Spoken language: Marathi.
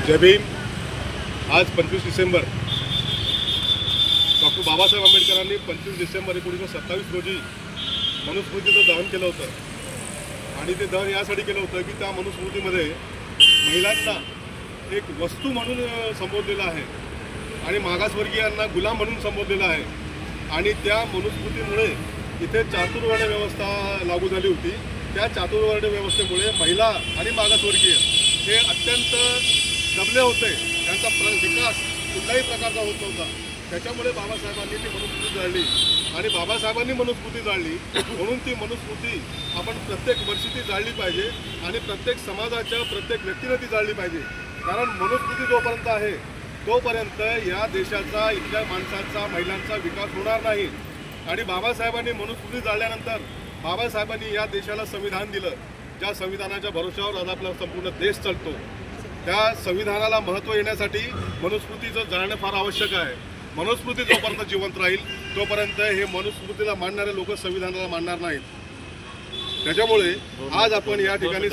जय भीम। आज 25 डिसेंबर डॉक्टर बाबासाहेब आंबेडकरांनी 25 डिसेंबर 1927 रोजी मनुस्मृतीचं दहन केलं होतं आणि ते दहन यासाठी केलं होतं की त्या मनुस्मृतीमध्ये महिलांना एक वस्तू म्हणून संबोधलेलं आहे आणि मागासवर्गीयांना गुलाम म्हणून संबोधलेलं आहे आणि त्या मनुस्मृतीमुळे इथे चातुर्वर्ण व्यवस्था लागू झाली होती। त्या चातुर्वर्ण व्यवस्थेमुळे महिला आणि मागासवर्गीय हे अत्यंत दबले होते, त्यांचा विकास कुठल्याही प्रकारचा होत नव्हता। त्याच्यामुळे बाबासाहेबांनी ती मनुस्मृती जाळली आणि बाबासाहेबांनी मनुस्मृती जाळली म्हणून ती मनुस्मृती आपण प्रत्येक वर्षी ती जाळली पाहिजे आणि प्रत्येक समाजाच्या प्रत्येक व्यक्तीने ती जाळली पाहिजे। कारण मनुस्मृती जोपर्यंत आहे तोपर्यंत या देशाचा, इथल्या माणसाचा, महिलांचा विकास होणार नाही। आणि बाबासाहेबांनी मनुस्मृती जाळल्यानंतर बाबासाहेबांनी या देशाला संविधान दिलं, ज्या संविधानाच्या भरोश्यावर आज आपला संपूर्ण देश चालतो। त्या संविधानाला महत्त्व येण्यासाठी मनुस्मृतीचं जाळणं फार आवश्यक आहे। मनुस्मृती जोपर्यंत जिवंत राहील तोपर्यंत हे मनुस्मृतीला मानणारे लोक संविधानाला मानणार नाहीत। त्याच्यामुळे आज आपण या ठिकाणी